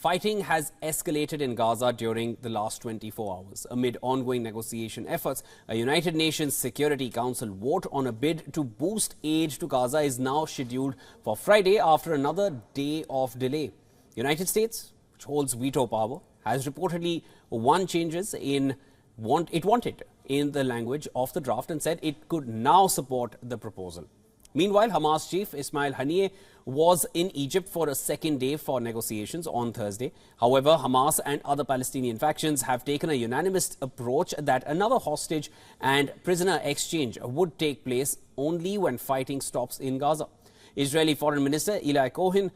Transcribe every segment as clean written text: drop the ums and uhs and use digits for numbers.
Fighting has escalated in Gaza during the last 24 hours. Amid ongoing negotiation efforts, a United Nations Security Council vote on a bid to boost aid to Gaza is now scheduled for Friday after another day of delay. The United States, which holds veto power, has reportedly won changes it wanted in the language of the draft and said it could now support the proposal. Meanwhile, Hamas chief Ismail Haniyeh was in Egypt for a second day for negotiations on Thursday. However, Hamas and other Palestinian factions have taken a unanimous approach that another hostage and prisoner exchange would take place only when fighting stops in Gaza. Israeli Foreign Minister Eli Cohen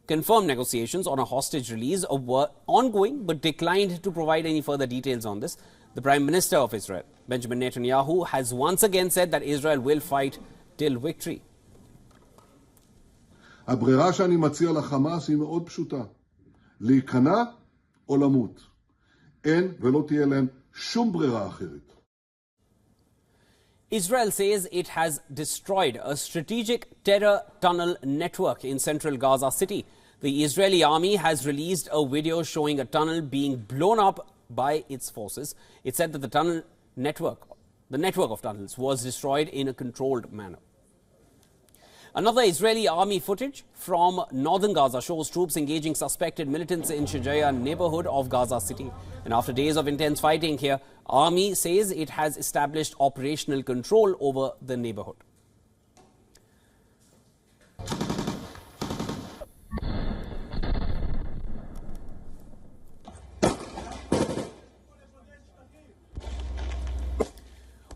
confirmed negotiations on a hostage release were ongoing but declined to provide any further details on this. The Prime Minister of Israel, Benjamin Netanyahu, has once again said that Israel will fight till victory. הברירה שאני מציע לחמאס היא מאוד פשוטה. להיכנע או למות. אין ולא תהיה להם שום ברירה אחרת. Israel says it has destroyed a strategic terror tunnel network in central Gaza City. The Israeli army has released a video showing a tunnel being blown up by its forces. It said that the network of tunnels was destroyed in a controlled manner. Another Israeli army footage from northern Gaza shows troops engaging suspected militants in Shijaya neighborhood of Gaza City. And after days of intense fighting here, army says it has established operational control over the neighborhood.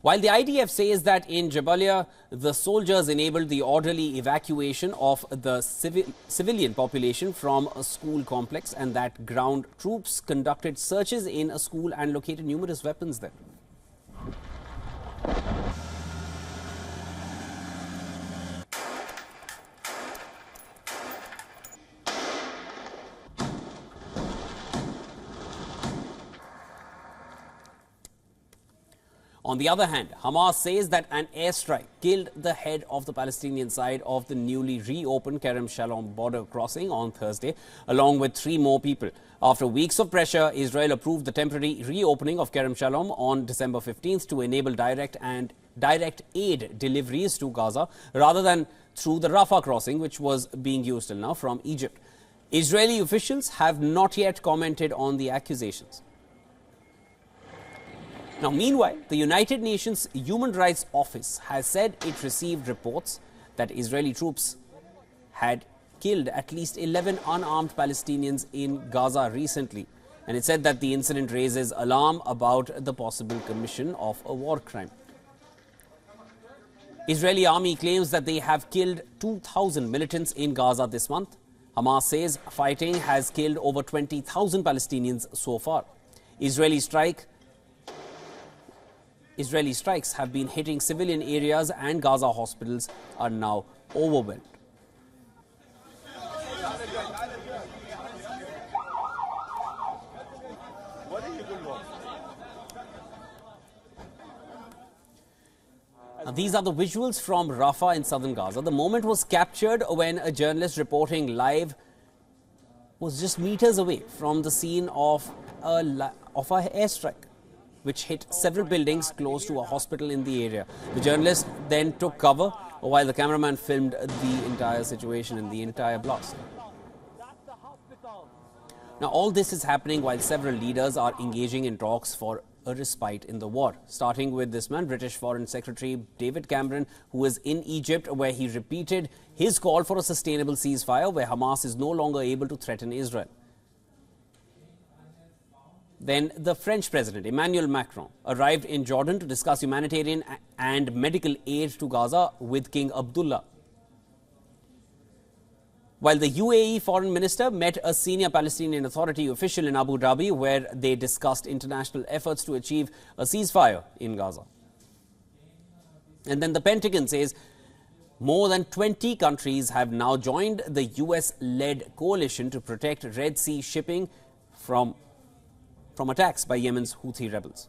While the IDF says that in Jabalia, the soldiers enabled the orderly evacuation of the civilian population from a school complex and that ground troops conducted searches in a school and located numerous weapons there. On the other hand, Hamas says that an airstrike killed the head of the Palestinian side of the newly reopened Kerem Shalom border crossing on Thursday, along with 3 more people. After weeks of pressure, Israel approved the temporary reopening of Kerem Shalom on December 15th to enable direct aid deliveries to Gaza rather than through the Rafah crossing, which was being used till now from Egypt. Israeli officials have not yet commented on the accusations. Now, meanwhile, the United Nations Human Rights Office has said it received reports that Israeli troops had killed at least 11 unarmed Palestinians in Gaza recently. And it said that the incident raises alarm about the possible commission of a war crime. Israeli army claims that they have killed 2,000 militants in Gaza this month. Hamas says fighting has killed over 20,000 Palestinians so far. Israeli strikes have been hitting civilian areas and Gaza hospitals are now overwhelmed. Now, these are the visuals from Rafah in southern Gaza. The moment was captured when a journalist reporting live was just meters away from the scene of a airstrike, which hit several buildings close to a hospital in the area. The journalist then took cover while the cameraman filmed the entire situation and the entire blast. Now, all this is happening while several leaders are engaging in talks for a respite in the war, starting with this man, British Foreign Secretary David Cameron, who is in Egypt, where he repeated his call for a sustainable ceasefire where Hamas is no longer able to threaten Israel. Then the French President Emmanuel Macron arrived in Jordan to discuss humanitarian and medical aid to Gaza with King Abdullah. While the UAE Foreign Minister met a senior Palestinian Authority official in Abu Dhabi, where they discussed international efforts to achieve a ceasefire in Gaza. And then the Pentagon says more than 20 countries have now joined the US-led coalition to protect Red Sea shipping from attacks by Yemen's Houthi rebels.